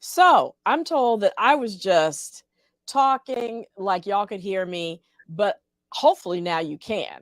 So I'm told that I was just talking like y'all could hear me, but hopefully now you can.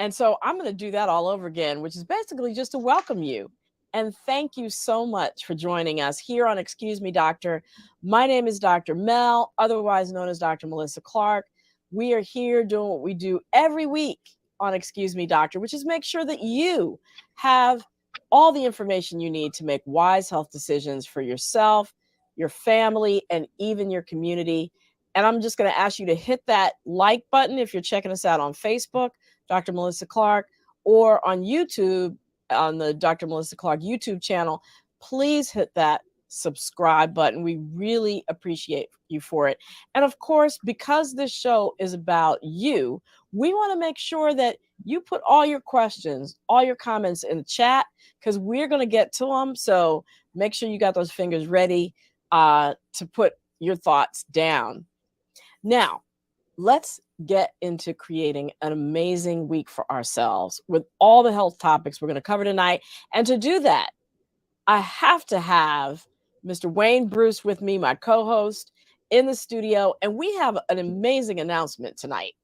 And so I'm going to do that all over again, which is basically just to welcome you and thank you so much for joining us here on Excuse Me, Doctor. My name is Dr. Mel, otherwise known as Dr. Melissa Clark. We are here doing what we do every week on Excuse Me, Doctor, which is make sure that you have all the information you need to make wise health decisions for yourself, your family, and even your community. And I'm just going to ask you to hit that like button if you're checking us out on Facebook, Dr. Melissa Clark, or on YouTube, on the Dr. Melissa Clark YouTube channel. Please hit that subscribe button. We really appreciate you for it. And of course, because this show is about you, we want to make sure that you put all your questions, all your comments in the chat, because we're going to get to them. So make sure you got those fingers ready to put your thoughts down. Now, let's get into creating an amazing week for ourselves with all the health topics we're going to cover tonight. And to do that, I have to have Mr. Wayne Bruce with me, my co-host, in the studio. And we have an amazing announcement tonight.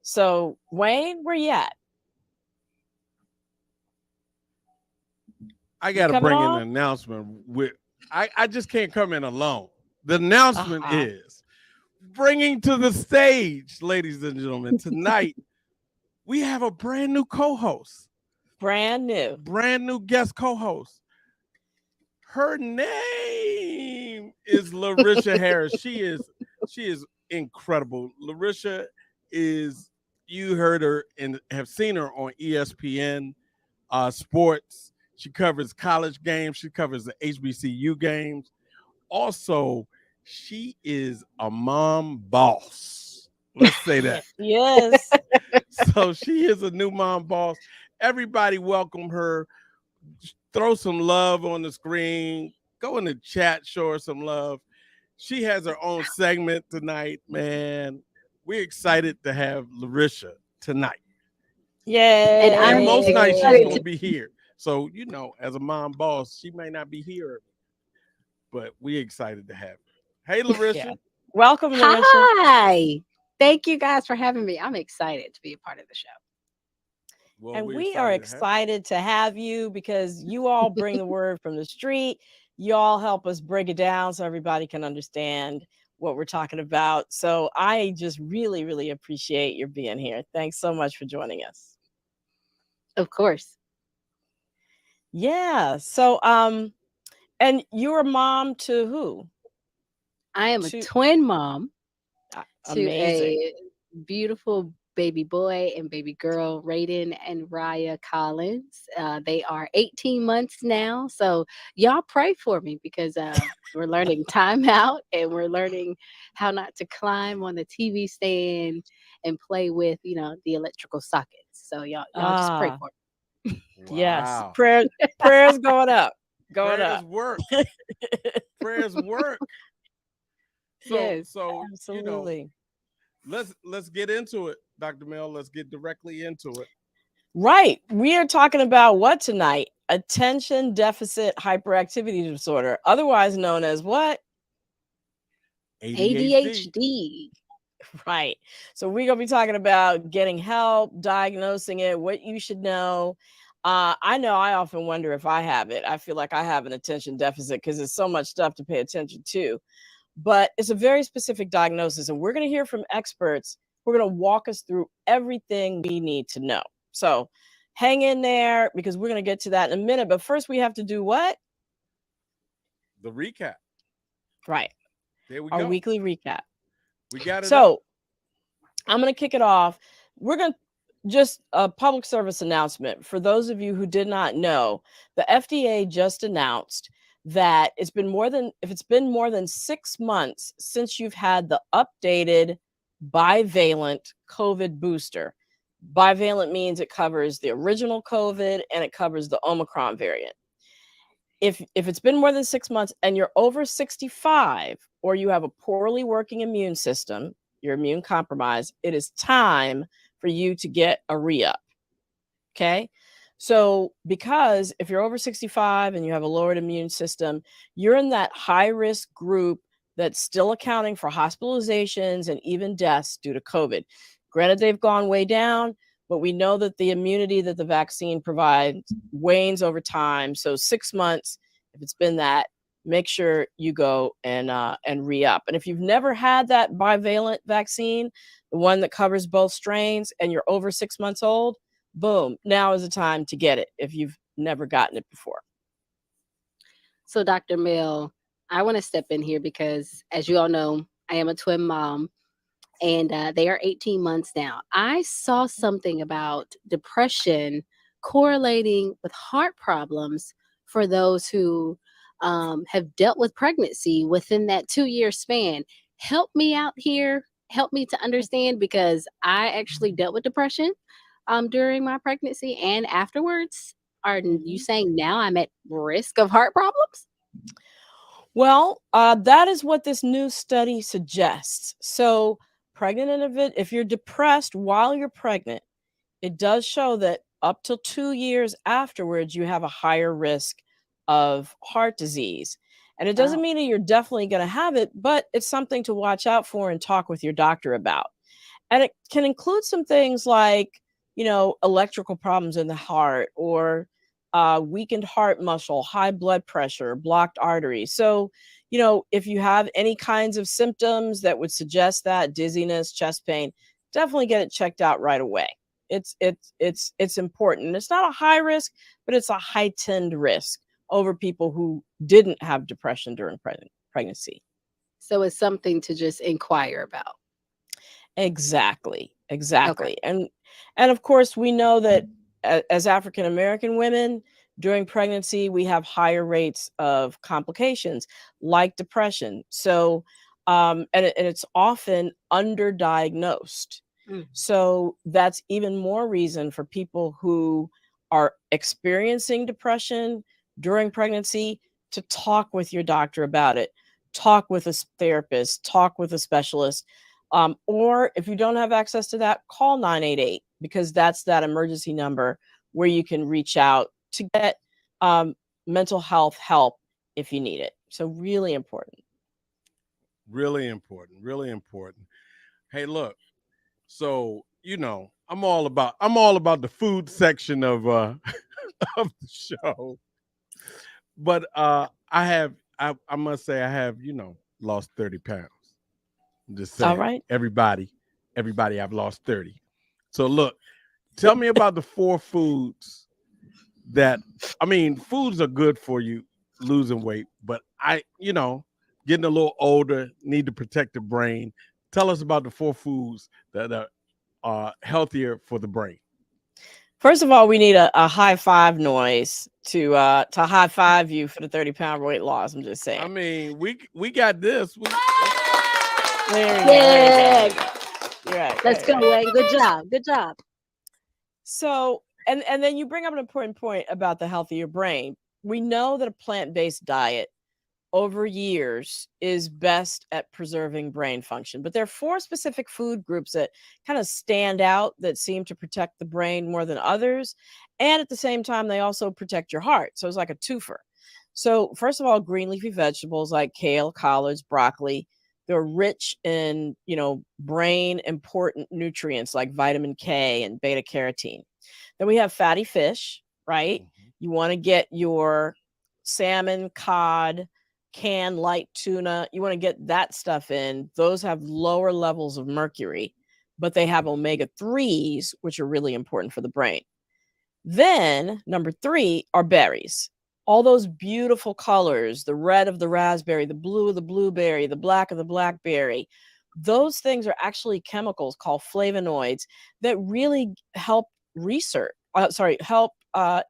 So, Wayne, where you at? I got to bring in an announcement. I just can't come in alone. The announcement is bringing to the stage, ladies and gentlemen, tonight, we have a brand new co-host. Brand new guest co-host. Her name is Larisha Harris. She is incredible. Larisha is, you heard her and have seen her on ESPN Sports. She covers college games. She covers the HBCU games. Also, she is a mom boss. Let's say that. Yes. So she is a new mom boss. Everybody welcome her. Throw some love on the screen. Go in the chat, show her some love. She has her own segment tonight, man. We're excited to have Larisha tonight. Yay. And most nights she's going to be here. So, you know, as a mom boss, she may not be here, but we're excited to have her. Hey, Larisha. Yeah. Welcome, Larisha. Hi. Thank you guys for having me. I'm excited to be a part of the show. Well, and we are excited to have you because you all bring the word from the street. You all help us break it down so everybody can understand what we're talking about. So I just really, really appreciate your being here. Thanks so much for joining us. Of course. Yeah. So, and you're a mom to who? I am a twin mom to a beautiful baby boy and baby girl, Raiden and Raya Collins. They are 18 months now. So y'all pray for me because we're learning timeout and we're learning how not to climb on the TV stand and play with, the electrical sockets. So y'all just pray Ah, for yes. Wow. Prayers going up. Going Prayers up. work. Prayers work. So Yes. Absolutely. let's get into it, Dr. Mel. Let's get directly into it. Right. We are talking about what tonight? Attention deficit hyperactivity disorder, otherwise known as what? ADHD. ADHD. Right. So we're going to be talking about getting help, diagnosing it, what you should know. I know I often wonder if I have it. I feel like I have an attention deficit because there's so much stuff to pay attention to. But it's a very specific diagnosis, and we're going to hear from experts who are going to walk us through everything we need to know. So hang in there because we're going to get to that in a minute. But first, we have to do what? The recap. Right. There we Our go. weekly recap. We got it. So I'm going to kick it off. We're going to just a public service announcement for those of you who did not know. The FDA just announced that if it's been more than 6 months since you've had the updated bivalent COVID booster. Bivalent means it covers the original COVID and it covers the Omicron variant. If it's been more than 6 months and you're over 65 or you have a poorly working immune system, you're immune compromised, it is time for you to get a re-up. Okay. So because if you're over 65 and you have a lowered immune system, you're in that high risk group that's still accounting for hospitalizations and even deaths due to COVID. Granted, they've gone way down, but we know that the immunity that the vaccine provides wanes over time. So 6 months, if it's been that, make sure you go and re-up. And if you've never had that bivalent vaccine, the one that covers both strains, and you're over 6 months old, boom, now is the time to get it if you've never gotten it before. So, Dr. Mill, I want to step in here because, as you all know, I am a twin mom and they are 18 months now. I saw something about depression correlating with heart problems for those who have dealt with pregnancy within that 2-year span. Help me out here. Help me to understand because I actually dealt with depression during my pregnancy and afterwards. Are you saying now I'm at risk of heart problems? Well, that is what this new study suggests. So pregnant individual, if you're depressed while you're pregnant, it does show that up till 2 years afterwards, you have a higher risk of heart disease. And it doesn't Wow. mean that you're definitely going to have it, but it's something to watch out for and talk with your doctor about. And it can include some things like, electrical problems in the heart or weakened heart muscle, high blood pressure, blocked arteries. So, if you have any kinds of symptoms that would suggest that dizziness, chest pain, definitely get it checked out right away. It's important. It's not a high risk, but it's a heightened risk over people who didn't have depression during pregnancy. So it's something to just inquire about. Exactly. Okay. And of course, we know that as African American women during pregnancy, we have higher rates of complications like depression. So, and it's often underdiagnosed. Mm. So that's even more reason for people who are experiencing depression during pregnancy to talk with your doctor about it. Talk with a therapist, talk with a specialist. Or if you don't have access to that, call 988 because that's that emergency number where you can reach out to get mental health help if you need it. So really important. Really important. Really important. Hey, look. So I'm all about the food section of of the show. But I must say I have lost 30 pounds. I'm just All saying, right. everybody, I've lost 30. So look, tell me about the 4 foods foods are good for you losing weight, but getting a little older, need to protect the brain. Tell us about the 4 foods that healthier for the brain? First of all, we need a high five noise to high five you for the 30-pound weight loss. I'm just saying. I mean, we got this. There you go. Yeah. You're right. Let's go, Wayne. Good job. Good job. So, and then you bring up an important point about the healthier brain. We know that a plant-based diet over years is best at preserving brain function, but there are 4 specific food groups that kind of stand out that seem to protect the brain more than others, and at the same time they also protect your heart. So it's like a twofer. So first of all, green leafy vegetables like kale, collards, broccoli, they're rich in, brain important nutrients like vitamin K and beta carotene. Then we have fatty fish, right? Mhm. You want to get your salmon, cod, canned light tuna. You want to get that stuff in. Those have lower levels of mercury, but they have omega 3s, which are really important for the brain. Then number 3 are berries. All those beautiful colors, the red of the raspberry, the blue of the blueberry, the black of the blackberry. Those things are actually chemicals called flavonoids that really help help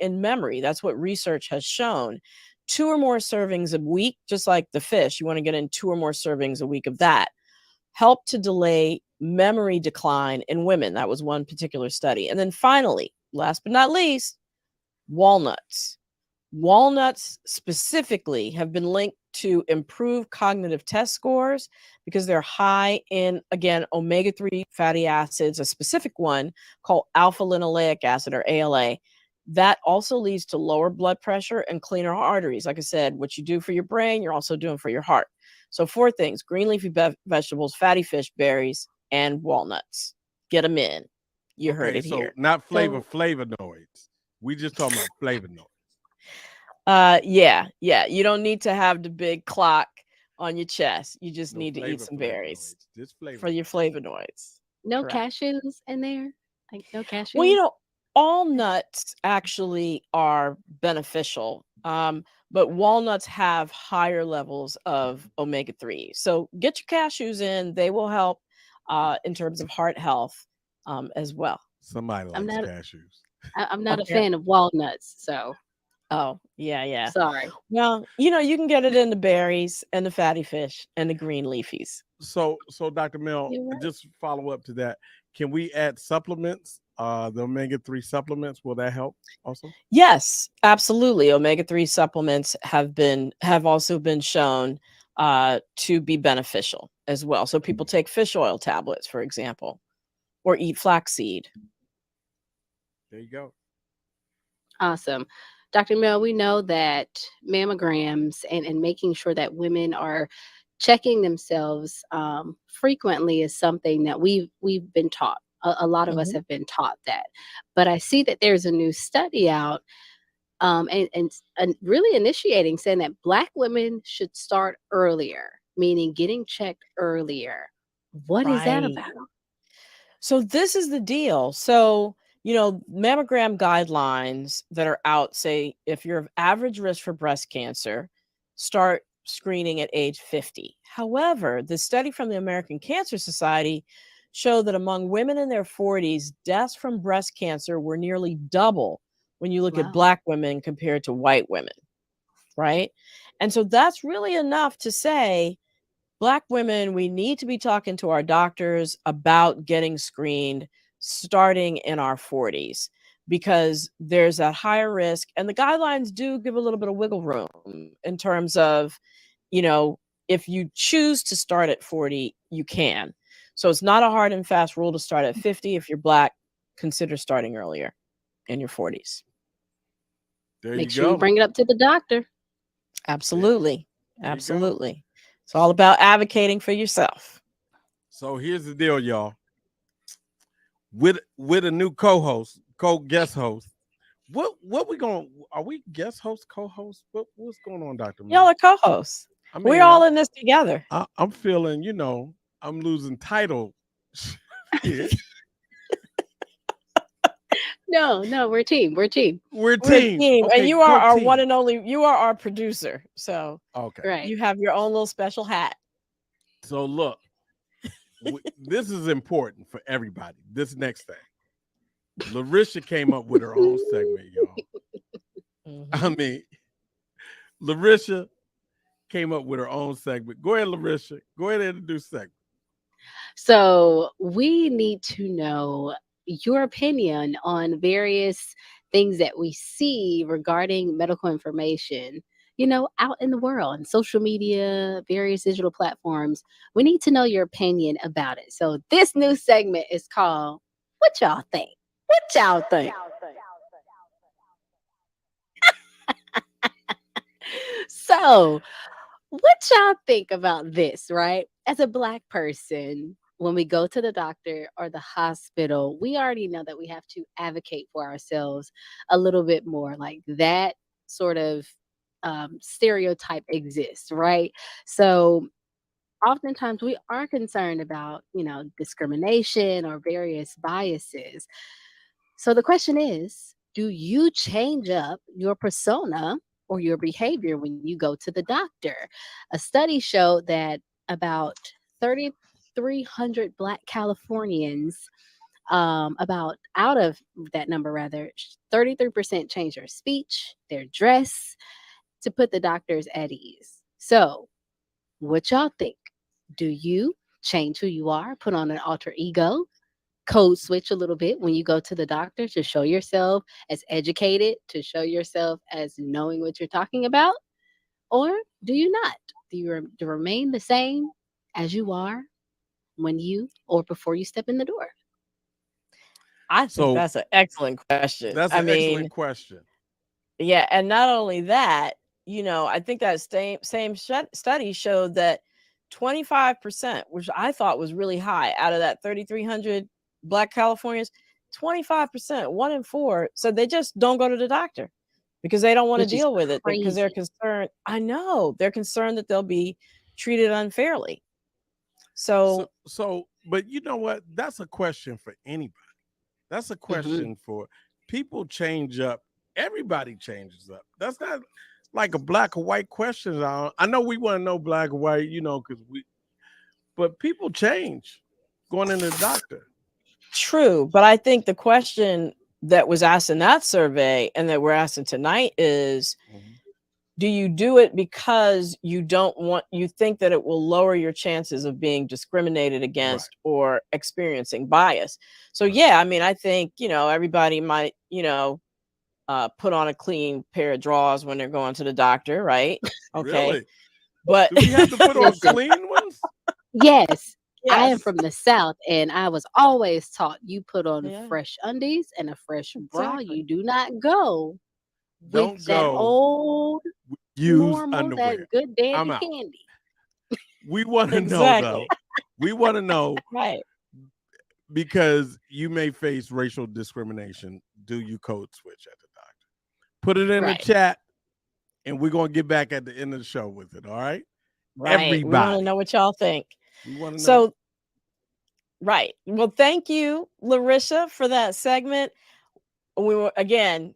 in memory. That's what research has shown. 2 or more servings a week, just like the fish, you want to get in 2 or more servings a week of that, help to delay memory decline in women. That was one particular study. And then finally, last but not least, walnuts. Walnuts specifically have been linked to improve cognitive test scores because they're high in, again, omega 3 fatty acids, a specific one called alpha linoleic acid or ALA. That also leads to lower blood pressure and cleaner arteries. Like I said, what you do for your brain, you're also doing for your heart. So 4 things: green leafy vegetables, fatty fish, berries, and walnuts. Get them in. You heard it so here. not flavonoids. We just talking about flavonoids. Yeah. You don't need to have the big clock on your chest. You just need to eat some berries for your flavonoids. No Correct. cashews in there? Like no cashews? Well, all nuts actually are beneficial, but walnuts have higher levels of omega 3. So get your cashews in. They will help in terms of heart health as well. Somebody likes cashews. I'm not a fan of walnuts, so. Oh, yeah. Sorry. Well, you can get it in the berries and the fatty fish and the green leafies. So Dr. Mel, Right. just follow up to that. Can we add supplements? The omega 3 supplements, will that help also? Yes, absolutely. Omega 3 supplements have also been shown to be beneficial as well. So people take fish oil tablets, for example, or eat flaxseed. There you go. Awesome. Dr. Mel, we know that mammograms and making sure that women are checking themselves frequently is something that we've been taught. A lot of us have been taught that. But I see that there's a new study out and really initiating saying that Black women should start earlier, meaning getting checked earlier. What is that Right. about? So this is the deal. So, mammogram guidelines that are out say if you're of average risk for breast cancer, start screening at age 50. However, the study from the American Cancer Society showed that among women in their 40s, deaths from breast cancer were nearly double when you look at Wow. Black women compared to white women, right? And so that's really enough to say, Black women, we need to be talking to our doctors about getting screened starting in our 40s because there's a higher risk. And the guidelines do give a little bit of wiggle room in terms of, if you choose to start at 40, you can. So it's not a hard and fast rule to start at 50. If you're Black, consider starting earlier in your 40s. There Make you sure go. you bring it up to the doctor. Absolutely. There you go. Absolutely. It's all about advocating for yourself. So here's the deal, y'all. With a new guest host. What we going? Are we guest host, co-host? What's going on, Dr. Mel? Y'all are co-hosts. I mean, We're all in this together. I'm feeling, I'm losing title. here. No, we're a team. We're a team. We're a We're a team. team. Okay, And you are our co-team. one and only, you are our producer. So Okay. Right. you have your own little special hat. So look, this is important for everybody. This next thing. Larisha came up with her own segment, y'all. I mean, Larisha came up with her own segment. Go ahead, Larisha. Go ahead and introduce the segment. So we need to know your opinion on various things that we see regarding medical information, out in the world, and social media, various digital platforms. We need to know your opinion about it. So this new segment is called What Y'all Think? What y'all think? So, what y'all think about this, right? As a Black person, when we go to the doctor or the hospital, we already know that we have to advocate for ourselves a little bit more. Like that sort of stereotype exists, right? So, oftentimes we are concerned about, discrimination or various biases. So the question is, do you change up your persona or your behavior when you go to the doctor? A study showed that about 3,300 Black Californians, about out of that number, rather, 33% change their speech, their dress to put the doctors at ease. So, what y'all think? Do you change who you are, put on an alter ego, code switch a little bit when you go to the doctor to show yourself as educated, to show yourself as knowing what you're talking about? Or do you not? Do you remain the same as you are when you or before you step in the door? I think So that's an excellent question. that's I an mean, excellent question. yeah, and not only that, I think that study showed that 25%, which I thought was really high, out of that 3,300 Black Californians, 25%, 1 in 4, said they just don't go to the doctor because they don't want to Which is deal with it because they're crazy. concerned. I know they're concerned that they'll be treated unfairly. So, So, but you know what? That's a question for anybody. That's a Hmm. question for people change up. Everybody changes up. That's not like a black or white question. I know we want to know black or white, because but people change going into the doctor. true, but I think the question that was asked in that survey and that we're asking tonight is, Mhm. do you do it because you think that it will lower your chances of being discriminated Right, against or experiencing bias? So right. yeah, I mean, I think, everybody might, put on a clean pair of drawers when they're going to the doctor, right? Okay. Really? But Do we have to put on Listen, clean ones? yes, I am yes. from the South, and I was always taught you put on Yeah, fresh undies and a fresh bra. exactly. You do not go with Don't that go old use normal, underwear. that good I'm dandy out. candy. We want to know though. Exactly. We want to know Right. because you may face racial discrimination. Do you code switch at the doctor? Put it in the Right. chat, and we're gonna get back at the end of the show with it. All right, Right. We want to know everybody. what y'all think. We want to know. So, right. Well, thank you, Larissa, for that segment. We will, again,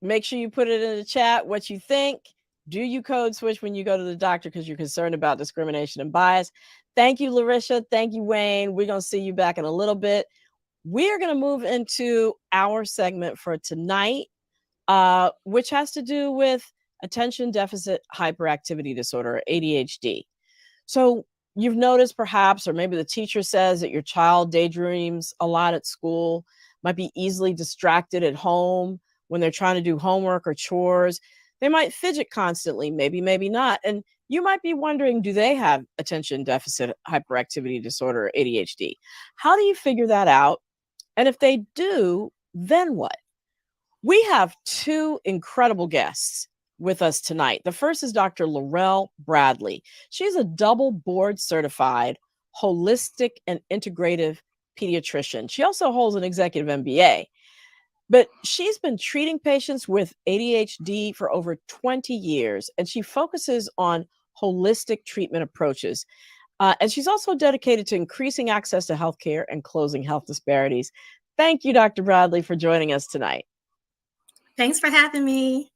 make sure you put it in the chat what you think. Do you code switch when you go to the doctor because you're concerned about discrimination and bias? Thank you, Larissa. Thank you, Wayne. We're going to see you back in a little bit. We are going to move into our segment for tonight, which has to do with attention deficit hyperactivity disorder, or ADHD. So you've noticed perhaps, or maybe the teacher says that your child daydreams a lot at school, might be easily distracted at home when they're trying to do homework or chores. They might fidget constantly, maybe not. And you might be wondering, do they have attention deficit hyperactivity disorder, or ADHD? How do you figure that out? And if they do, then what? We have two incredible guests with us tonight. The first is Dr. Lorelle Bradley. She's a double board certified holistic and integrative pediatrician. She also holds an executive MBA, but she's been treating patients with ADHD for over 20 years, and she focuses on holistic treatment approaches. And she's also dedicated to increasing access to healthcare and closing health disparities. Thank you, Dr. Bradley, for joining us tonight. Thanks for having me.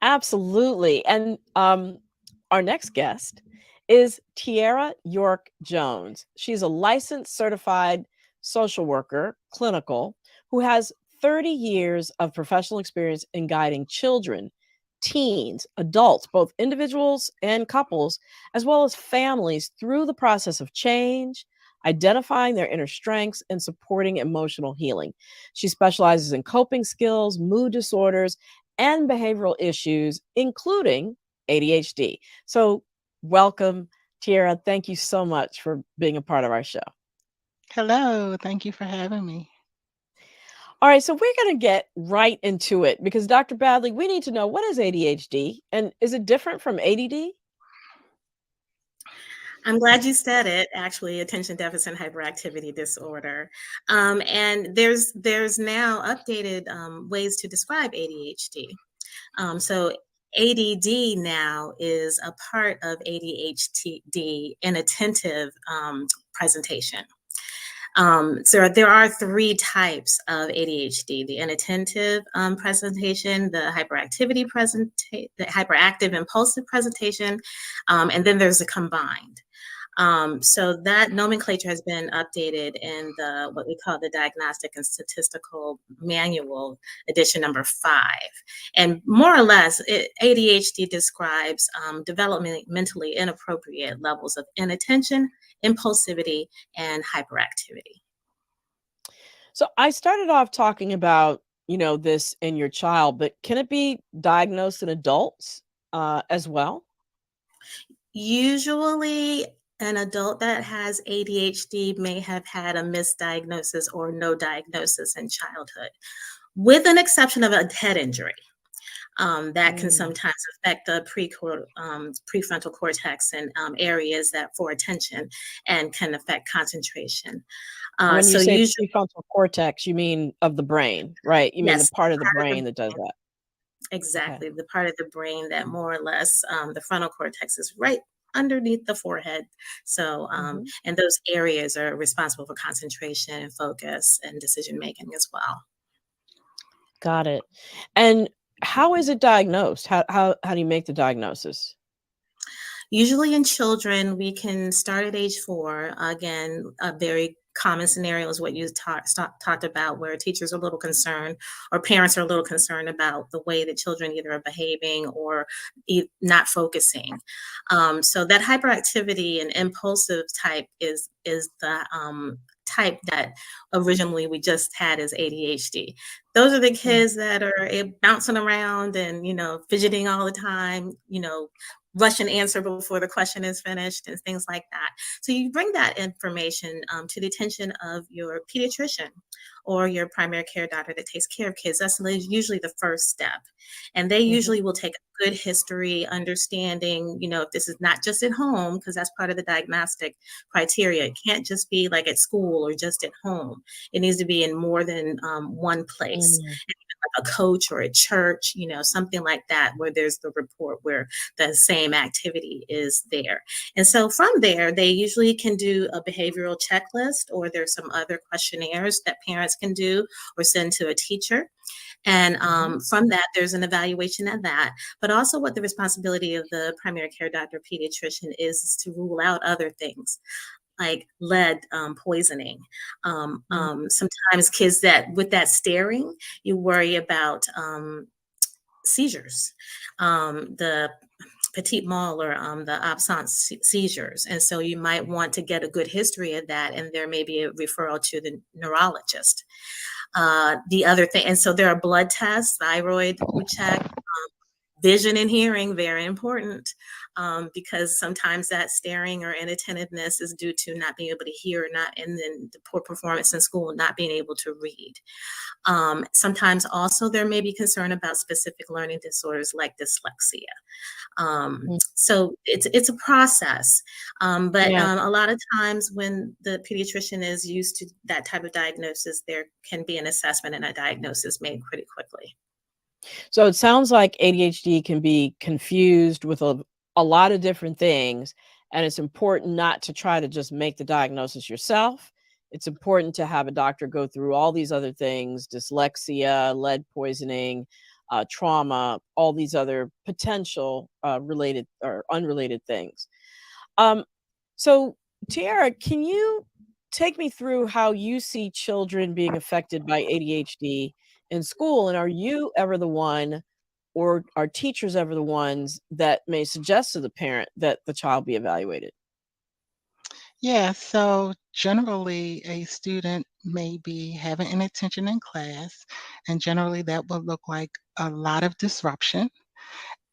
Absolutely. And our next guest is Tiera York-Jones. She's a licensed certified social worker, clinical, who has 30 years of professional experience in guiding children, teens, adults, both individuals and couples, as well as families through the process of change, identifying their inner strengths, and supporting emotional healing. She specializes in coping skills, mood disorders, and behavioral issues, including ADHD. So, welcome, Tiera. Thank you so much for being a part of our show. Hello, thank you for having me. All right, so we're going to get right into it because, Dr. Badley, we need to know, what is ADHD and is it different from ADD? I'm glad you said it, actually, attention deficit hyperactivity disorder. And there's now updated ways to describe ADHD. So ADD now is a part of ADHD, inattentive presentation. So there are three types of ADHD: the inattentive presentation, the the hyperactive impulsive presentation, and then there's a combined. So that nomenclature has been updated in what we call the Diagnostic and Statistical Manual, edition number 5. And more or less, ADHD describes developmentally inappropriate levels of inattention, impulsivity, and hyperactivity. So I started off talking about, this in your child, but can it be diagnosed in adults as well? Usually, an adult that has ADHD may have had a misdiagnosis or no diagnosis in childhood, with an exception of a head injury. That can sometimes affect the prefrontal cortex and areas that for attention, and can affect concentration. When you So say usually, prefrontal cortex, you mean of the brain, right? You mean the yes, part of the part of brain the that does that. Okay. exactly the part of the brain that more or less the frontal cortex is right underneath the forehead. So, Mhm. and those areas are responsible for concentration and focus and decision making as well. Got it. And how is it diagnosed? How do you make the diagnosis? Usually in children, we can start at age 4. Again, a very common scenario is what you talked about, where teachers are a little concerned or parents are a little concerned about the way that children either are behaving or not focusing. So that hyperactivity and impulsive type is the type that originally we just had as ADHD. Those are the kids that are bouncing around and, fidgeting all the time, rush an answer before the question is finished and things like that. So you bring that information to the attention of your pediatrician or your primary care doctor that takes care of kids. That's usually the first step. And they usually will take a good history, understanding, if this is not just at home, because that's part of the diagnostic criteria. It can't just be like at school or just at home. It needs to be in more than one place. Mm. A coach or a church, something like that, where there's the report where the same activity is there. And so from there, they usually can do a behavioral checklist, or there's some other questionnaires that parents can do or send to a teacher. And from that, there's an evaluation of that. But also what the responsibility of the primary care doctor pediatrician is to rule out other things, like lead poisoning. Sometimes kids that with that staring, you worry about seizures, the petit mal or the absence seizures. And so you might want to get a good history of that, and there may be a referral to the neurologist. The other thing, and so there are blood tests, thyroid we check, vision and hearing, very important, because sometimes that staring or inattentiveness is due to not being able to hear, and then the poor performance in school, not being able to read. Sometimes also there may be concern about specific learning disorders like dyslexia. So it's a process, but Yeah. a lot of times when the pediatrician is used to that type of diagnosis, there can be an assessment and a diagnosis made pretty quickly. So it sounds like ADHD can be confused with a lot of different things, and it's important not to try to just make the diagnosis yourself. It's important to have a doctor go through all these other things: dyslexia, lead poisoning, trauma, all these other potential related or unrelated things. So, Tiara, can you take me through how you see children being affected by ADHD in school? And are you ever the one, or are teachers ever the ones that may suggest to the parent that the child be evaluated? Yeah, so generally a student may be having inattention in class, and generally that will look like a lot of disruption,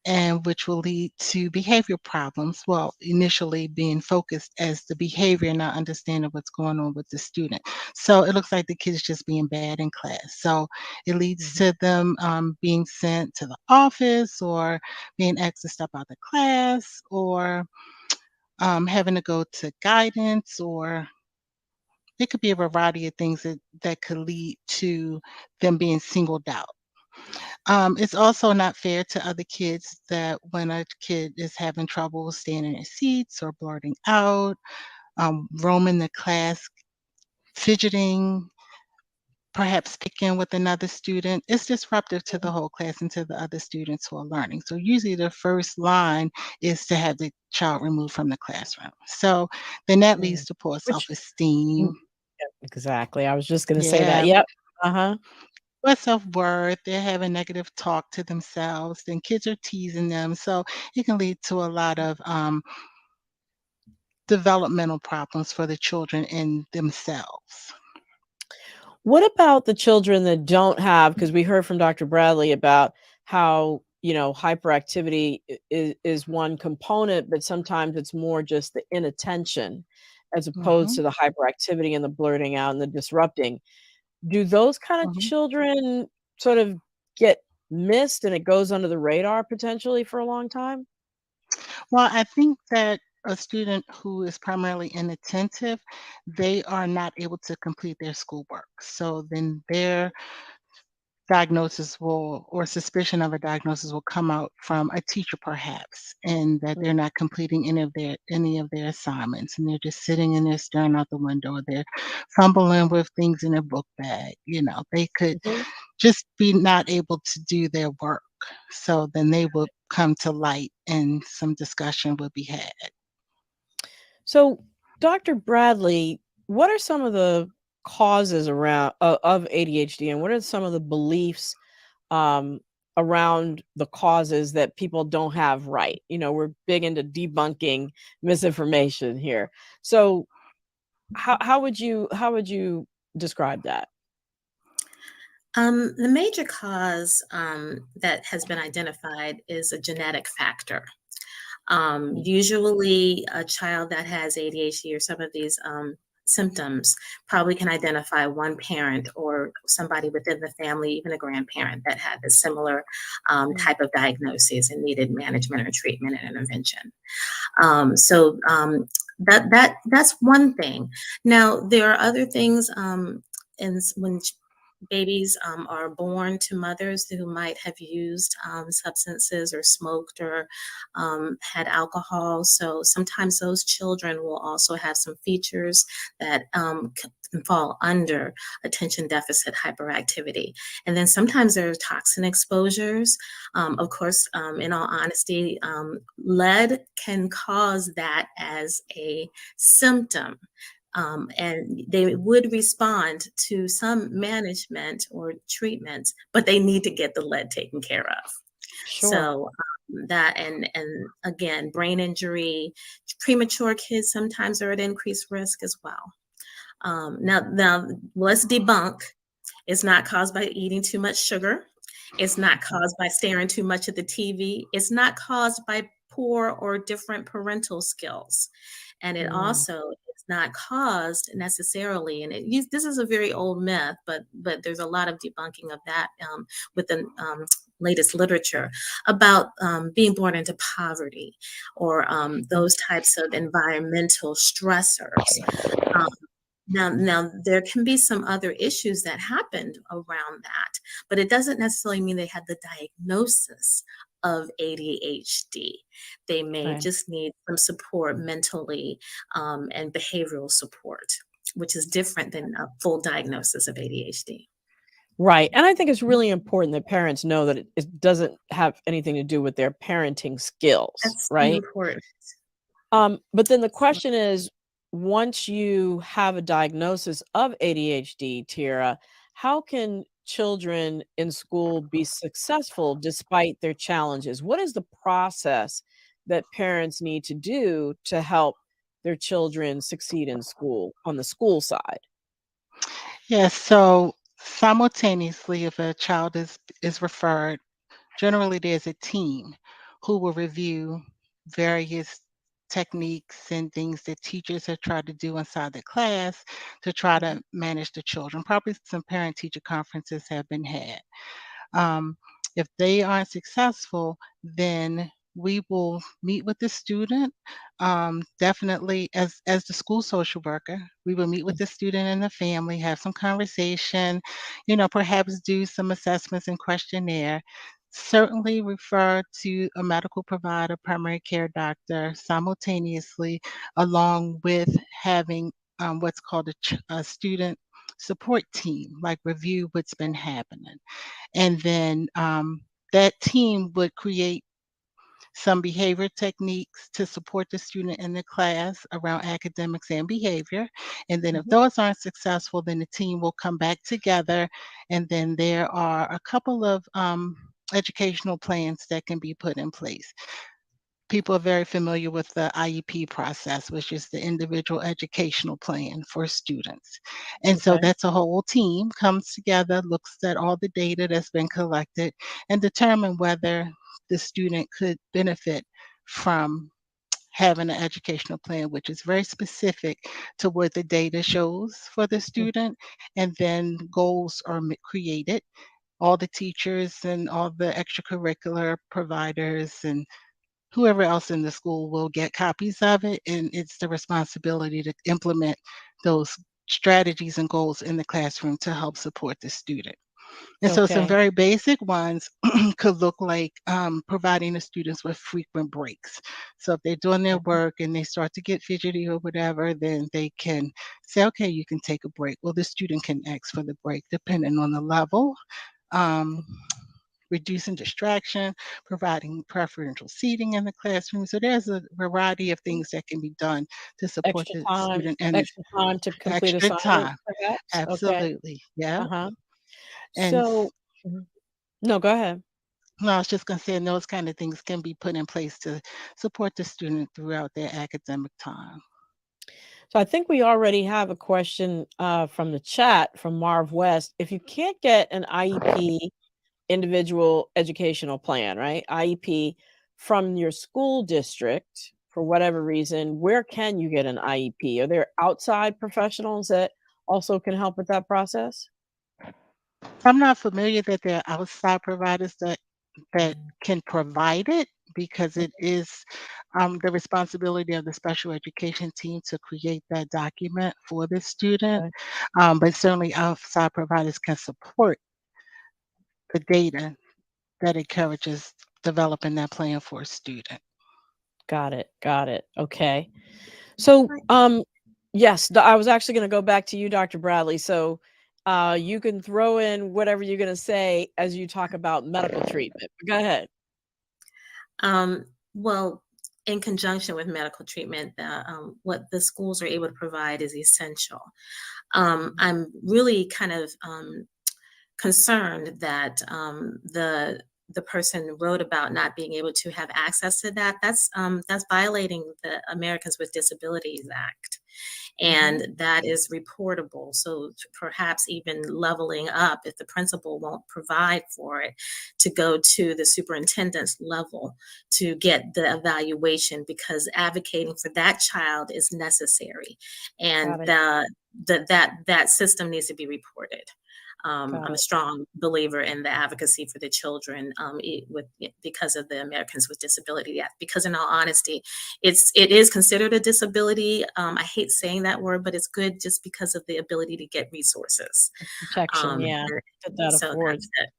and which will lead to behavior problems. Well, initially being focused as the behavior, not understanding what's going on with the student. So it looks like the kid's just being bad in class. So it leads Mhm. to them being sent to the office or being asked to step out of class or having to go to guidance, or it could be a variety of things that could lead to them being singled out. It's also not fair to other kids that when a kid is having trouble staying in their seats or blurting out, roaming the class, fidgeting, perhaps picking with another student, it's disruptive to the whole class and to the other students who are learning. So usually the first line is to have the child removed from the classroom. So then that Mm. leads to poor Which self-esteem. yeah, exactly. I was just going to say that. Yeah, Yep. Uh-huh. poor self-worth. They're having negative talk to themselves, and kids are teasing them. So it can lead to a lot of developmental problems for the children in themselves. What about the children that don't have, because we heard from Dr. Bradley about how, hyperactivity is one component, but sometimes it's more just the inattention as opposed Mhm, to the hyperactivity and the blurting out and the disrupting. Do those kind of mhm. children sort of get missed and it goes under the radar potentially for a long time? Well, I think that a student who is primarily inattentive, they are not able to complete their schoolwork. So then their diagnosis will, or suspicion of a diagnosis will come out from a teacher perhaps, and that they're not completing any of their assignments, and they're just sitting in there staring out the window, or they're fumbling with things in their book bag. They could Mhm. just be not able to do their work. So then they would come to light and some discussion would be had. So, Dr. Bradley, what are some of the causes around of ADHD, and what are some of the beliefs um, around the causes that people don't have right? We're big into debunking misinformation here. So, how would you describe that? The major cause that has been identified is a genetic factor. Mm, Usually, a child that has ADHD or some of these symptoms probably can identify one parent or somebody within the family, even a grandparent that had a similar mm, type of diagnosis and needed management or treatment and intervention. So that's one thing. Now there are other things. And when babies are born to mothers who might have used substances or smoked or had alcohol. So sometimes those children will also have some features that can fall under attention deficit hyperactivity. And then sometimes there are toxin exposures. Of course, in all honesty, lead can cause that as a symptom. And they would respond to some management or treatments, but they need to get the lead taken care of. sure. So that and again, brain injury, premature kids sometimes are at increased risk as well. Now let's debunk. It's not caused by eating too much sugar. It's not caused by staring too much at the TV. It's not caused by poor or different parental skills. And it Mm, also is not caused necessarily, and this is a very old myth, but there's a lot of debunking of that with the latest literature about being born into poverty or mm. those types of environmental stressors. Um, now, there can be some other issues that happened around that, but it doesn't necessarily mean they had the diagnosis of ADHD. They may Right. just need some support mentally and behavioral support, which is different than a full diagnosis of ADHD. Right. And I think it's really important that parents know that it doesn't have anything to do with their parenting skills, That's right? important. But then the question is, once you have a diagnosis of ADHD, Tiera, how can children in school be successful despite their challenges? What is the process that parents need to do to help their children succeed in school on the school side? Yes, so simultaneously, if a child is referred, generally there's a team who will review various techniques and things that teachers have tried to do inside the class to try Mhm. to manage the children. Probably some parent-teacher conferences have been had. Um, if they aren't successful, then we will meet with the student. Definitely, as the school social worker, we will meet with the student and the family, have some conversation, perhaps do some assessments and questionnaire. Certainly refer to a medical provider, primary care doctor simultaneously, along with having what's called a student support team, like review what's been happening. And then that team would create some behavior techniques to support the student in the class around academics and behavior. And then if Mhm. those aren't successful, then the team will come back together. And then there are a couple of educational plans that can be put in place. People are very familiar with the IEP process, which is the individual educational plan for students. And so Okay. that's a whole team comes together, looks at all the data that's been collected, and determine whether the student could benefit from having an educational plan, which is very specific to what the data shows for the Mm. student. And then goals are created. All the teachers and all the extracurricular providers and whoever else in the school will get copies of it, and it's the responsibility to implement those strategies and goals in the classroom to help support the student. And so some Okay. very basic ones could look like providing the students with frequent breaks. So if they're doing their Mhm. work and they start to get fidgety or whatever, then they can say, okay, you can take a break. Well, the student can ask for the break depending on the level. Um, Reducing distraction, providing preferential seating in the classroom. So there's a variety of things that can be done to support the student and Extra time to complete extra assignments, time. perhaps? Okay. Absolutely. Yeah. Uh-huh. And So Mhm. No, go ahead. no, I was just going to say, and those kind of things can be put in place to support the student throughout their academic time. So I think we already have a question from the chat from Marv West. If you can't get an IEP, individual educational plan, right? IEP from your school district for whatever reason, where can you get an IEP? Are there outside professionals that also can help with that process? I'm not familiar that there are outside providers that can provide it because it is the responsibility of the special education team to create that document for the student. Okay. But certainly outside providers can support the data that encourages developing that plan for a student. Got it. Got it. Okay. So, yes, I was actually going to go back to you, Dr. Bradley. So, you can throw in whatever you're going to say as you talk about medical treatment. Go ahead. Well, in conjunction with medical treatment, what the schools are able to provide is essential. I'm really kind of concerned that the person wrote about not being able to have access to that. That's violating the Americans with Disabilities Act, Mhm. and that is reportable. So perhaps even leveling up if the principal won't provide for it, to go to the superintendent's level to get the evaluation, because advocating for that child is necessary, and Got it. that system needs to be reported. Got I'm a it. strong believer in the advocacy for the children, because of the Americans with Disability Act. Because in all honesty, it is considered a disability. I hate saying that word, but it's good just because of the ability to get resources. Protection. Yeah. That that So affords. that's it.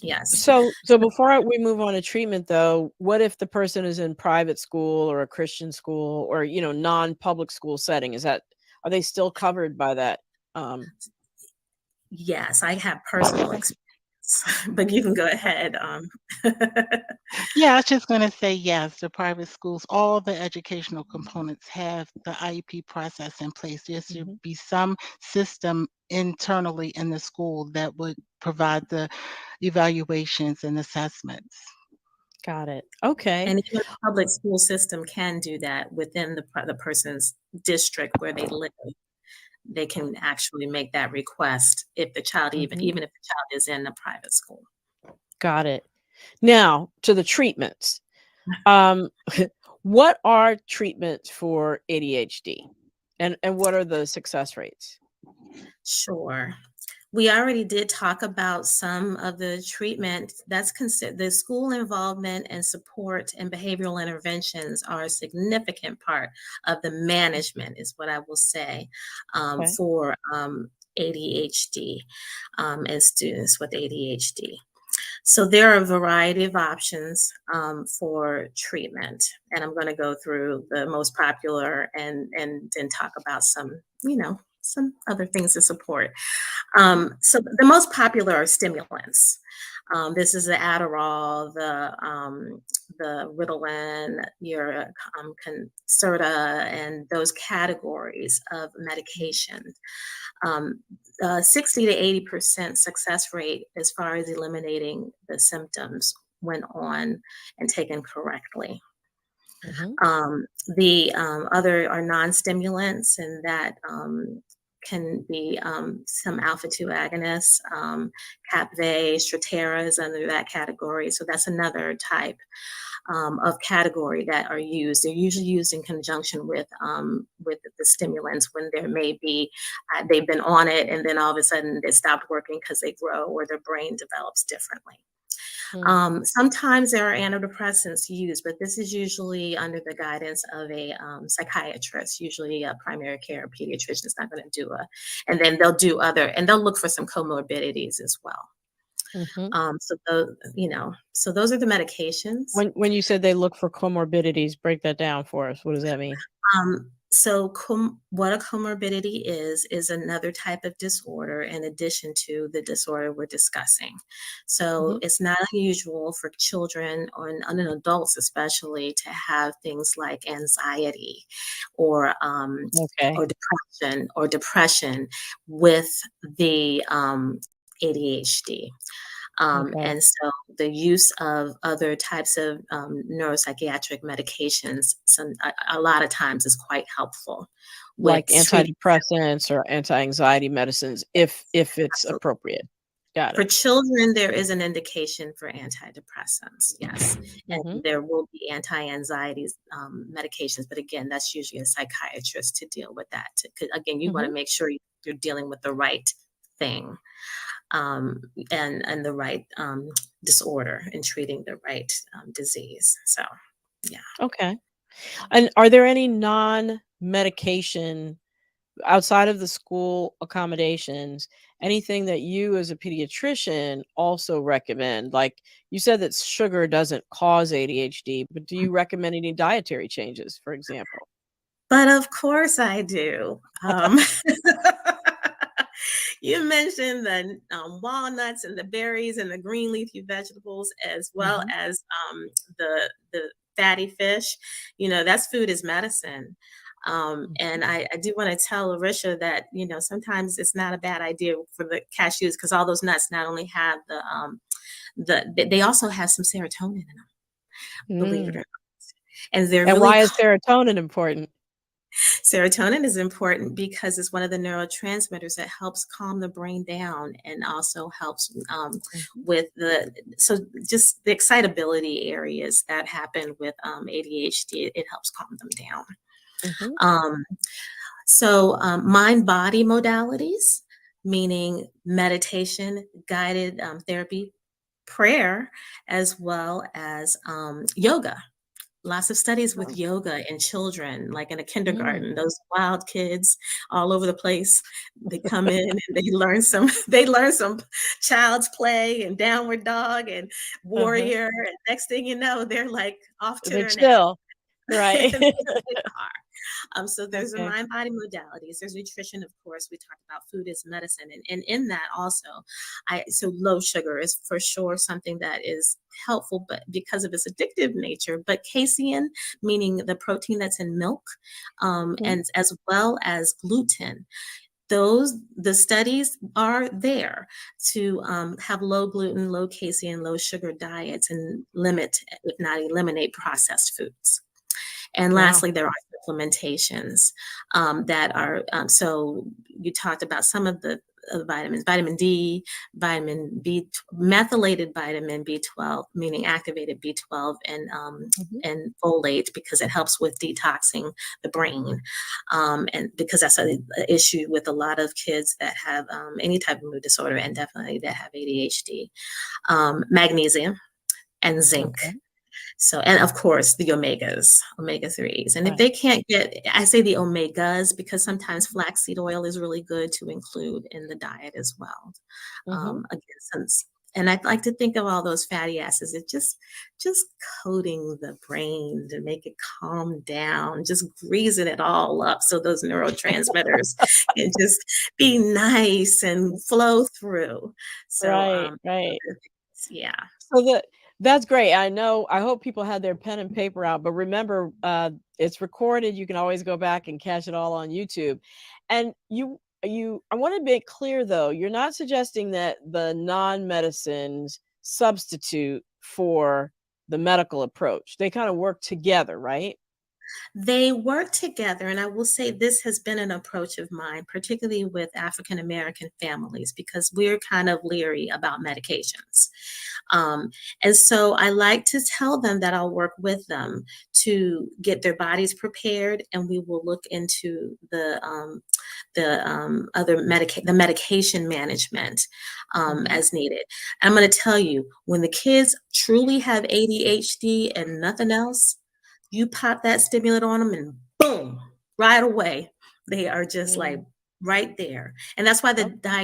Yes. So before we move on to treatment, though, what if the person is in private school or a Christian school or non-public school setting? Are they still covered by that? Um, Yes, I have personal experience But you can go ahead. Yeah, I was just going to say yes, the private schools, all the educational components have the IEP process in place. There should Mhm. be some system internally in the school that would provide the evaluations and assessments. Got it. Okay. And even the public school system can do that within the person's district where they live. They can actually make that request if the child, Mhm. even if the child is in a private school. Got it. Now to the treatments. Um, what are treatments for ADHD, and what are the success rates? Sure. We already did talk about some of the treatment. That's considered the school involvement and support and behavioral interventions are a significant part of the management, is what I will say, Okay. for ADHD and students with ADHD. So there are a variety of options for treatment, and I'm going to go through the most popular and then talk about some, some other things to support. So the most popular are stimulants. This is the Adderall, the Ritalin, your Concerta, and those categories of medication. 60 to 80% success rate as far as eliminating the symptoms when on and taken correctly. Mhm. The other are non-stimulants, and that can be some alpha-2 agonists. Capve, Strattera is under that category. So that's another type of category that are used. They're usually used in conjunction with the stimulants when there may be, they've been on it and then all of a sudden it stopped working because they grow or their brain develops differently. Sometimes there are antidepressants used, but this is usually under the guidance of a psychiatrist, usually a primary care pediatrician is not going to do and then they'll do and they'll look for some comorbidities as well. Mhm. So those are the medications. When you said they look for comorbidities, break that down for us. What does that mean? What a comorbidity is another type of disorder in addition to the disorder we're discussing. So Mhm. it's not unusual for children and adults especially to have things like anxiety or Okay. depression with the ADHD. Okay. And so the use of other types of neuropsychiatric medications, a lot of times is quite helpful with Like treating. antidepressants or anti-anxiety medicines if it's Absolutely. appropriate. Got For it. children, there is an indication for antidepressants, yes, and Mhm. there will be anti-anxiety medications, but again, that's usually a psychiatrist to deal with that. 'Cause again, you want to Mhm. make sure you're dealing with the right thing. And the right disorder and treating the right disease. So, yeah. Okay. And are there any non-medication outside of the school accommodations, anything that you as a pediatrician also recommend? Like you said that sugar doesn't cause ADHD, but do you recommend any dietary changes, for example? But of course I do. You mentioned the walnuts and the berries and the green leafy vegetables, as well Mhm. as the fatty fish. That's food is medicine. And Mhm. I do want to tell Larisha that sometimes it's not a bad idea for the cashews because all those nuts not only have they also have some serotonin in them, believe it or Mm. not, and they're And really why is serotonin important? Serotonin is important because it's one of the neurotransmitters that helps calm the brain down and also helps Mhm. with just the excitability areas that happen with ADHD. It helps calm them down. Mhm. Um, Mind-body modalities, meaning meditation, guided therapy, prayer, as well as yoga. Lots of studies with Oh. yoga in children, like in a Mm. kindergarten, those wild kids all over the place. They come in and they learn some they learn some child's play and downward dog and Uh-huh. warrior. And next thing you know, they're like off to They're their nap. chill. Right. And they are. So there's the Okay. mind body modalities. There's nutrition, of course. We talked about food is medicine, and in that also, so low sugar is for sure something that is helpful, but because of its addictive nature. But casein, meaning the protein that's in milk, Mhm. and as well as gluten, the studies are there to have low gluten, low casein, low sugar diets and limit, if not eliminate, processed foods. And Wow. lastly, there are supplementations that are, so you talked about some of the vitamins, vitamin D, vitamin B, methylated vitamin B12, meaning activated B12, Mhm. and folate, because it helps with detoxing the brain. And because that's an issue with a lot of kids that have any type of mood disorder, and definitely that have ADHD. Magnesium and zinc. Okay. So, and of course, the omega 3s. And if Right. they can't get, I say the omegas because sometimes flaxseed oil is really good to include in the diet as well. Hmm. Again, since, and I'd like to think of all those fatty acids. It just coating the brain to make it calm down, just greasing it all up so those neurotransmitters can just be nice and flow through. So, Right. Right. yeah. So that's great. I know. I hope people had their pen and paper out. But remember, it's recorded. You can always go back and catch it all on YouTube. And I want to make clear though, you're not suggesting that the non-medicines substitute for the medical approach. They kind of work together, right? They work together, and I will say this has been an approach of mine, particularly with African American families, because we're kind of leery about medications. Um, and so I like to tell them that I'll work with them to get their bodies prepared, and we will look into the medication management Hmm. as needed. I'm going to tell you, when the kids truly have ADHD and nothing else, you pop that stimulant on them and boom, right away, they are just like Mm. right there. And that's why Okay.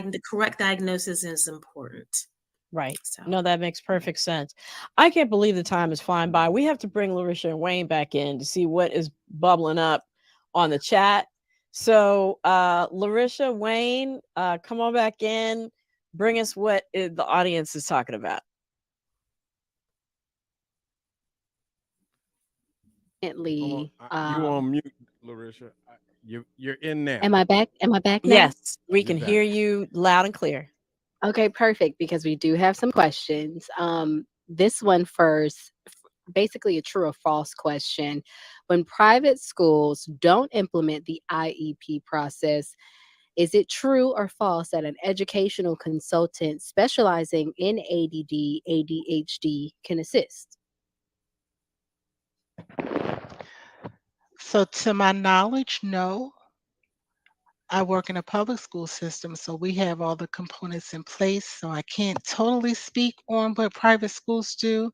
the correct diagnosis is important. Right. So No, that makes perfect sense. I can't believe the time is flying by. We have to bring Larissa and Wayne back in to see what is bubbling up on the chat. So, Larissa, Wayne, come on back in. Bring us what the audience is talking about. Hold on. Definitely. You on mute, Larissa. You're in now. Am I back? Am I back now? Yes, we You're can back. hear you loud and clear. Okay, perfect. Because we do have some questions. This one first, basically a true or false question. When private schools don't implement the IEP process, is it true or false that an educational consultant specializing in ADD, ADHD can assist? So, to my knowledge, no. I work in a public school system, so we have all the components in place. So I can't totally speak on what private schools do,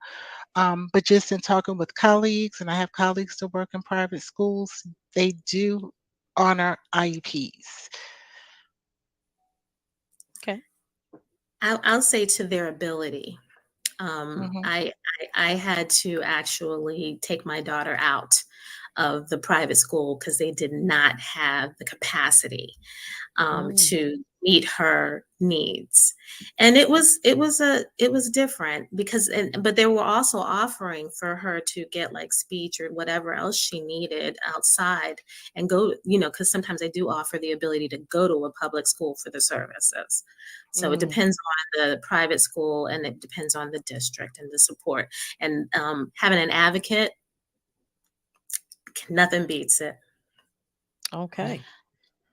but just in talking with colleagues, and I have colleagues that work in private schools, they do honor IEPs. Okay. I'll say to their ability. Um, Hmm. I, I had to actually take my daughter out of the private school because they did not have the capacity Mm. to meet her needs. And it was different because, but they were also offering for her to get like speech or whatever else she needed outside and go, because sometimes I do offer the ability to go to a public school for the services. So it Mm. depends on the private school, and it depends on the district and the support. And having an advocate, nothing beats it. Okay.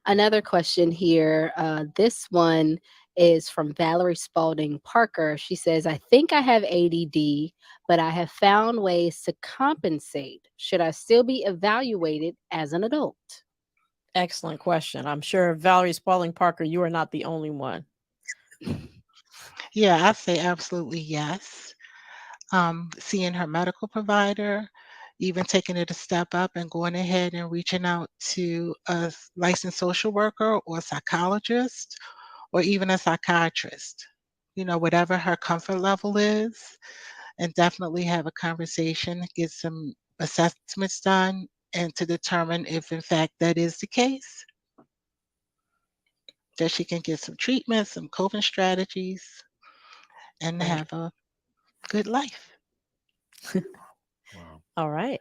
Another question here. This one is from Valerie Spalding Parker. She says, I think I have ADD, but I have found ways to compensate. Should I still be evaluated as an adult? Excellent question. I'm sure Valerie Spalding Parker, you are not the only one. Yeah, I say absolutely yes. Seeing her medical provider, even taking it a step up and going ahead and reaching out to a licensed social worker or psychologist or even a psychiatrist, whatever her comfort level is, and definitely have a conversation, get some assessments done, and to determine if in fact that is the case, that she can get some treatment, some coping strategies, and Right. have a good life. Wow. All right.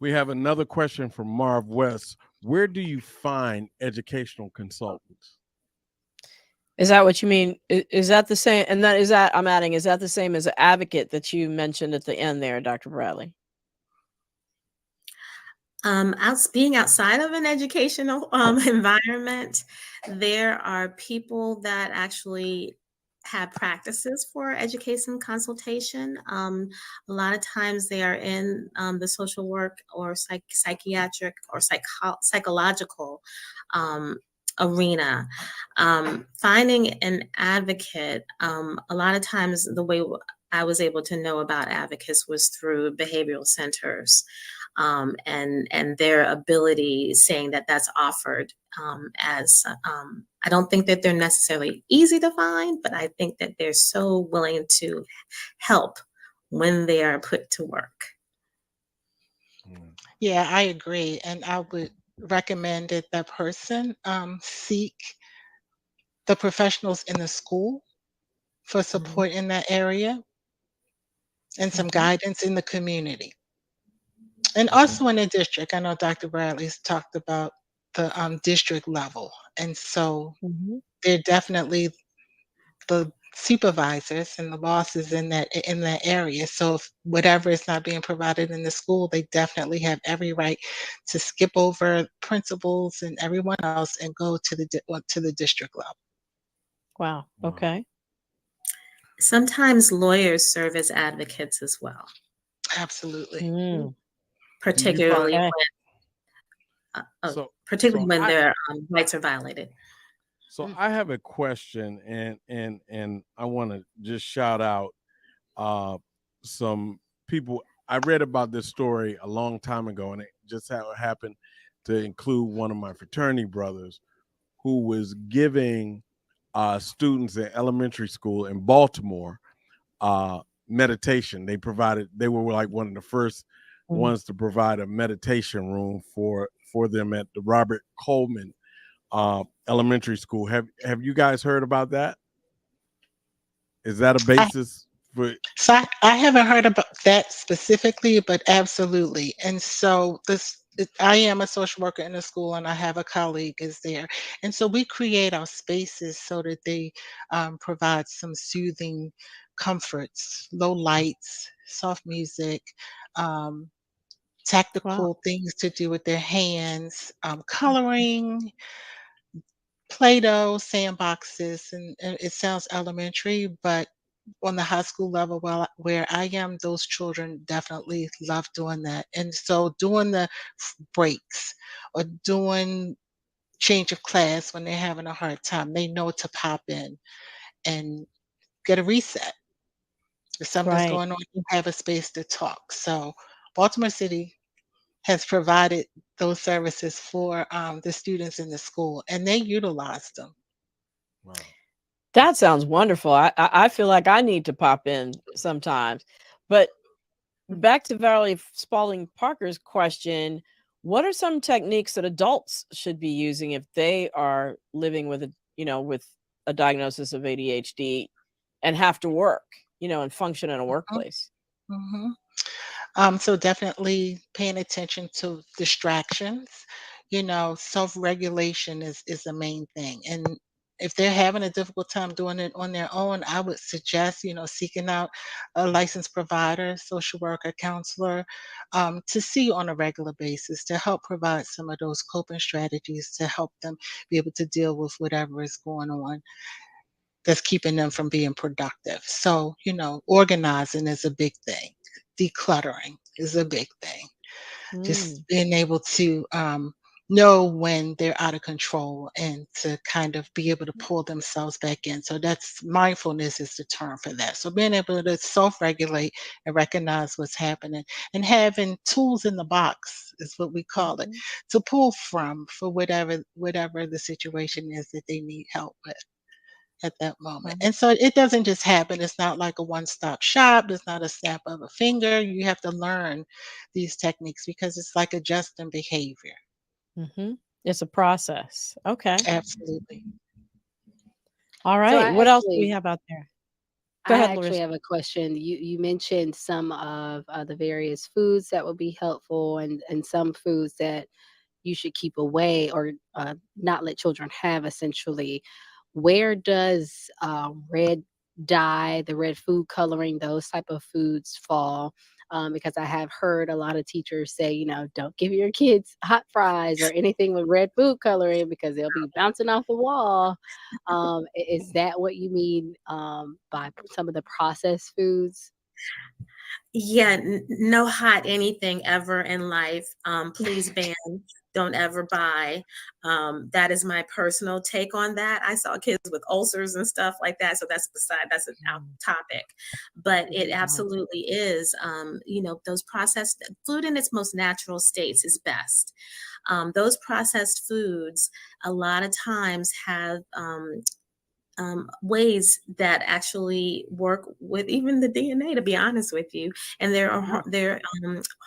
We have another question from Marv West. Where do you find educational consultants? Is that what you mean? Is that the same? And that is that I'm adding, is that the same as an advocate that you mentioned at the end there, Dr. Bradley? Being outside of an educational environment, there are people that actually have practices for education consultation. A lot of times they are in the social work or psychiatric or psychological um, arena. Finding an advocate, a lot of times the way I was able to know about advocates was through behavioral centers. And their ability saying that that's offered as I don't think that they're necessarily easy to find, but I think that they're so willing to help when they are put to work. Yeah, I agree. And I would recommend that that person seek the professionals in the school for support in that area and some Mhm. guidance in the community. And Okay. also in the district. I know Dr. Bradley's talked about the district level. And so Mhm. they're definitely the supervisors and the bosses in that area. So if whatever is not being provided in the school, they definitely have every right to skip over principals and everyone else and go to to the district level. Wow. Wow. Okay. Sometimes lawyers serve as advocates as well, Absolutely. Mm. Do you particularly find Okay. so particularly when I their rights are violated. I have a question, and I want to just shout out some people. I read about this story a long time ago, and it just happened to include one of my fraternity brothers who was giving students in elementary school in Baltimore meditation. They were like one of the first Mm. ones to provide a meditation room for them at the Robert Coleman elementary school. Have you guys heard about that? Is that a I, basis for? so I haven't heard about that specifically, but absolutely. And so I am a social worker in the school, and I have a colleague is there, and so we create our spaces so that they provide some soothing comforts, low lights, soft music, um, Wow. tactical things to do with their hands, coloring, Play-Doh, sandboxes, and it sounds elementary, but on the high school level, where I am, those children definitely love doing that. And so doing the breaks or doing change of class when they're having a hard time, they know to pop in and get a reset. If something's Right. going on, you have a space to talk. So Baltimore City has provided those services for the students in the school, and they utilize them. Wow. That sounds wonderful. I feel like I need to pop in sometimes. But back to Valerie Spalding Parker's question, what are some techniques that adults should be using if they are living with with a diagnosis of ADHD and have to work, and function in a Mhm, workplace? mhm. So definitely paying attention to distractions. Self-regulation is the main thing. And if they're having a difficult time doing it on their own, I would suggest, seeking out a licensed provider, social worker, counselor, to see on a regular basis to help provide some of those coping strategies to help them be able to deal with whatever is going on that's keeping them from being productive. So, organizing is a big thing. Decluttering is a big thing. Just Mm. being able to know when they're out of control and to kind of be able to pull themselves back in. So that's mindfulness is the term for that. So being able to self-regulate and recognize what's happening and having tools in the box is what we call it Mhm. to pull from for whatever the situation is that they need help with. at that moment. And so it doesn't just happen. It's not like a one-stop shop. It's not a snap of a finger. You have to learn these techniques because it's like adjusting behavior. Mm-hmm. It's a process. Okay. Absolutely. All So right. I What else do we actually have out there? Go I ahead, actually Larissa. have a question. You mentioned some of the various foods that would be helpful, and some foods that you should keep away or not let children have. Essentially, where does red dye, the red food coloring, those type of foods fall? Because I have heard a lot of teachers say, don't give your kids hot fries or anything with red food coloring because they'll be bouncing off the wall. Is that what you mean by some of the processed foods? Yeah, no hot anything ever in life. Please ban. Don't ever buy. That is my personal take on that. I saw kids with ulcers and stuff like that. So that's an out topic. But it absolutely is. Those processed food in its most natural states is best. Those processed foods a lot of times have ways that actually work with even the DNA, to be honest with you, and there are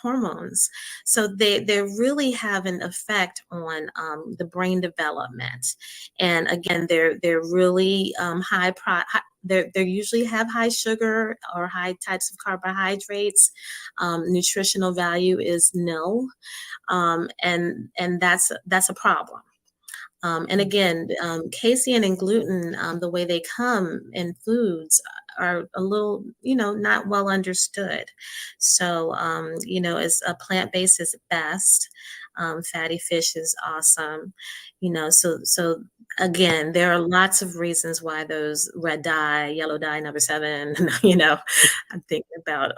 hormones, so they really have an effect on the brain development. And again, they're really they usually have high sugar or high types of carbohydrates. Nutritional value is nil, and that's a problem. And again, casein and gluten, the way they come in foods are a little, not well understood. So, as a plant-based is best. Fatty fish is awesome. So again, there are lots of reasons why those red dye, yellow dye, number 7, I'm thinking about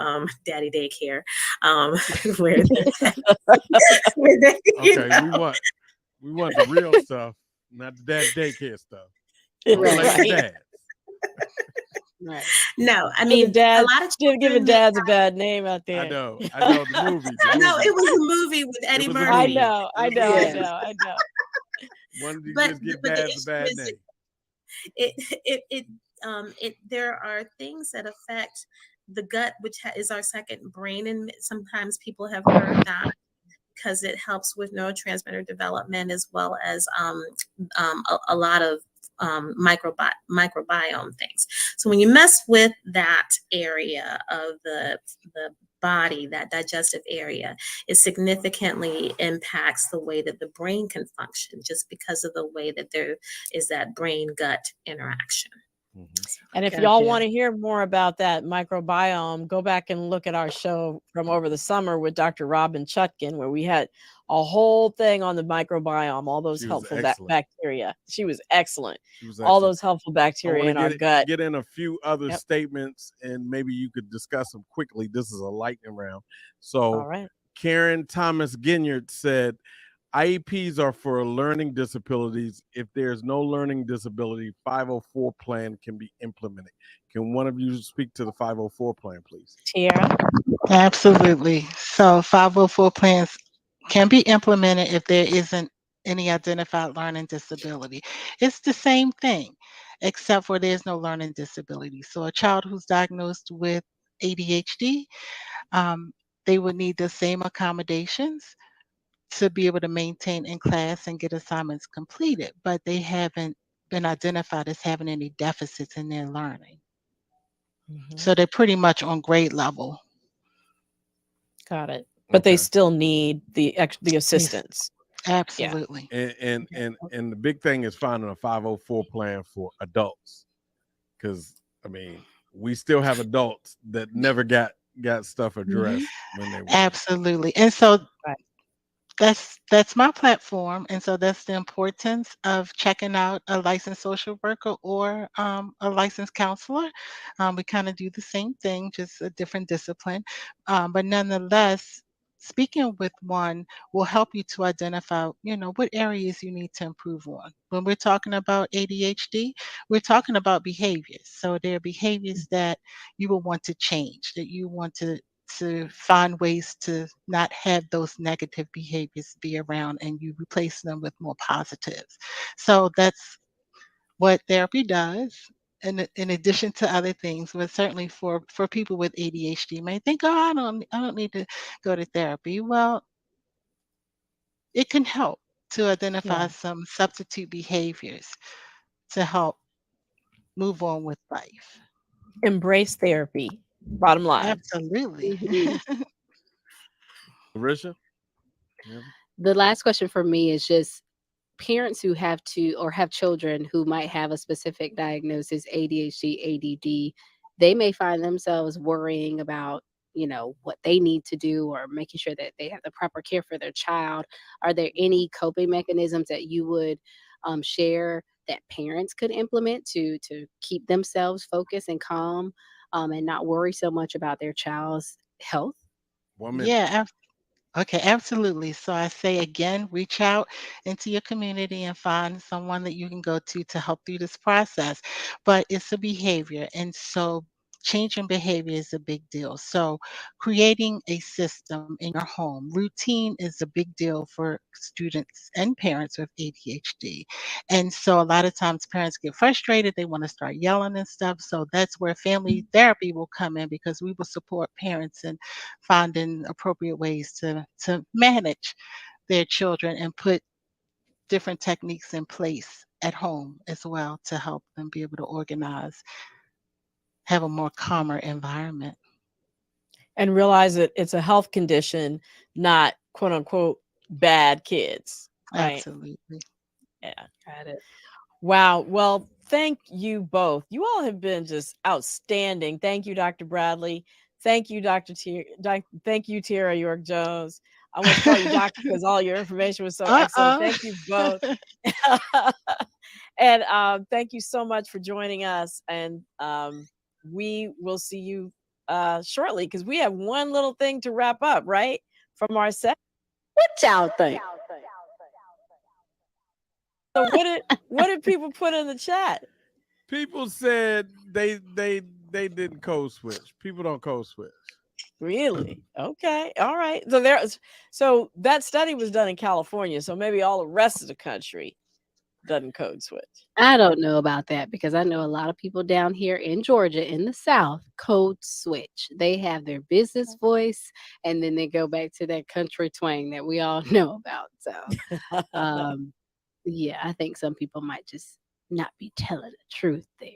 daddy daycare, where where they, Okay, we want the real stuff, not the dad daycare stuff. Don't play Right. with Right. dads. Right. No, I Giving mean, a dads, lot of giving children may dads a bad name out I there. know the movie. The I know movie. it was a movie with Eddie It was a I Murphy, movie. know, It I was a know, I Yeah. movie. know, I know. Wanted to but just give but the dads a issue bad is name. it there are things that affect the gut, which is our second brain, and sometimes people have heard that because it helps with neurotransmitter development as well as a lot of microbiome things. So when you mess with that area of the body, that digestive area, it significantly impacts the way that the brain can function, just because of the way that there is that brain gut interaction. Mhm. And if y'all Gotcha. want to hear more about that microbiome, go back and look at our show from over the summer with Dr. Robin Chutkin, where we had a whole thing on the microbiome, all those She was helpful excellent. bacteria. She was excellent. She was All excellent. those helpful I want bacteria to in our gut. get in a few other Yep. statements, and maybe you could discuss them quickly. This is a lightning round. All So right. Karen Thomas Ginyard said, IEPs are for learning disabilities. If there's no learning disability, 504 plan can be implemented. Can one of you speak to the 504 plan, please? Tiera. Absolutely. So 504 plans can be implemented if there isn't any identified learning disability. It's the same thing, except for there's no learning disability. So a child who's diagnosed with ADHD, um, they would need the same accommodations to be able to maintain in class and get assignments completed, but they haven't been identified as having any deficits in their learning. Mhm. So they're pretty much on grade level. Got it. But they Okay. still need the Yes, assistance. Yeah. absolutely. And the big thing is finding a 504 plan for adults, because I mean we still have adults that never got stuff Mhm. addressed when they were young. Absolutely. And so Right. that's my platform. And so that's the importance of checking out a licensed social worker or a licensed counselor. We kind of do the same thing, just a different discipline. But nonetheless, speaking with one will help you to identify, what areas you need to improve on. When we're talking about ADHD, we're talking about behaviors. So there are behaviors that you will want to change, that you want to find ways to not have those negative behaviors be around, and you replace them with more positives. So that's what therapy does. In addition to other things, but certainly for people with ADHD may think, oh, I don't need to go to therapy. Well, it can help to Yeah. identify some substitute behaviors to help move on with life. Embrace therapy. Bottom line. Absolutely. Mhm. Larisha? Yeah. The last question for me is just parents who have to or have children who might have a specific diagnosis, ADHD, ADD, they may find themselves worrying about, what they need to do or making sure that they have the proper care for their child. Are there any coping mechanisms that you would share that parents could implement to keep themselves focused and calm, and not worry so much about their child's health? 1 minute. Yeah, okay, absolutely. So I say again, reach out into your community and find someone that you can go to help through this process. But it's a behavior. And so changing behavior is a big deal. So creating a system in your home, routine is a big deal for students and parents with ADHD. And so a lot of times parents get frustrated, they want to start yelling and stuff. So that's where family therapy will come in because we will support parents in finding appropriate ways to manage their children and put different techniques in place at home as well to help them be able to organize, have a more calmer environment. And realize that it's a health condition, not quote unquote bad kids. Right. Absolutely. Yeah. Got it. Wow. Well, thank you both. You all have been just outstanding. Thank you, Dr. Bradley. Thank you, thank you, Tiera York-Jones. I almost call you doctor because all your information was so excellent. Uh-oh. Thank you both. And thank you so much for joining us. And we will see you shortly because we have one little thing to wrap up, right? From our set. What y'all think? So what did people put in the chat? People said they didn't code switch. People don't code switch. Really? Okay. All right. So that study was done in California. So maybe all the rest of the country doesn't code switch. I don't know about that because I know a lot of people down here in Georgia in the South code switch. They have their business voice and then they go back to that country twang that we all know about. So, um, yeah, I think some people might just not be telling the truth there.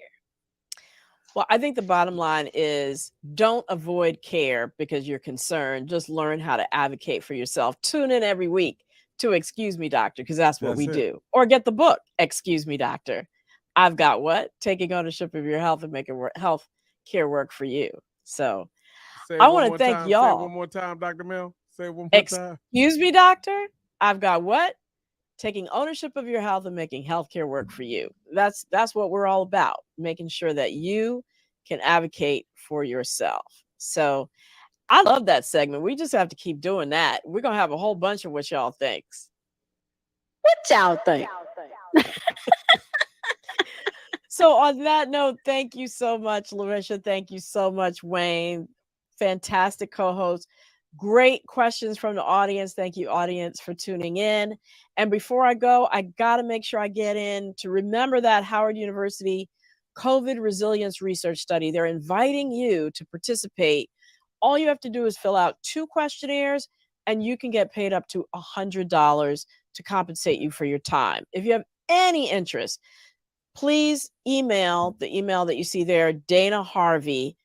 Well, I think the bottom line is don't avoid care because you're concerned. Just learn how to advocate for yourself. Tune in every week to Excuse Me Doctor because that's what we That's it. do. Or get the book, Excuse Me Doctor. I've got what? Taking ownership of your health and making health care work for you. So Say it I one want to more thank time. Say it y'all. one more time, Dr. Mel. Say it one more time. Excuse me, doctor. I've got what? Taking ownership of your health and making healthcare work for you. That's what we're all about, making sure that you can advocate for yourself. So I love that segment. We just have to keep doing that. We're going to have a whole bunch of what y'all thinks. What y'all think? So on that note, thank you so much, Larisha. Thank you so much, Wayne. Fantastic co-host. Great questions from the audience. Thank you, audience, for tuning in. And before I go, I got to make sure I get in to remember that Howard University COVID resilience research study. They're inviting you to participate. All you have to do is fill out 2 questionnaires and you can get paid up to $100 to compensate you for your time. If you have any interest, please email the email that you see there, Dana Harvey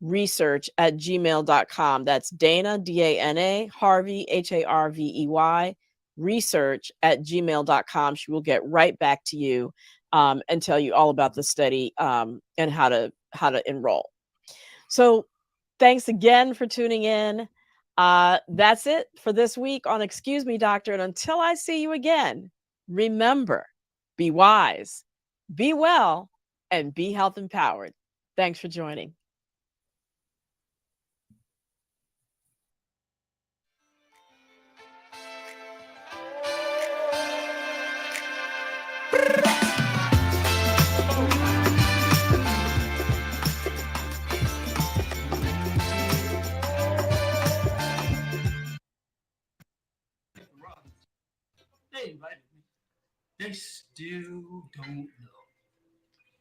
research@gmail.com. That's Dana, Dana, Harvey, Harvey, research@gmail.com. She will get right back to you and tell you all about the study and how to enroll. So thanks again for tuning in. That's it for this week on Excuse Me, Doctor. And until I see you again, remember, be wise, be well, and be health empowered. Thanks for joining. They invited me. They still don't know.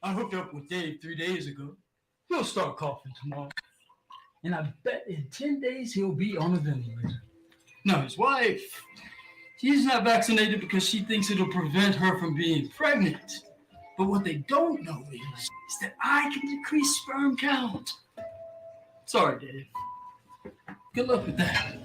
I hooked up with Dave 3 days ago. He'll start coughing tomorrow. And I bet in 10 days he'll be on a ventilator. Now, his wife, she's not vaccinated because she thinks it'll prevent her from being pregnant. But what they don't know is that I can decrease sperm count. Sorry, Dave. Good luck with that.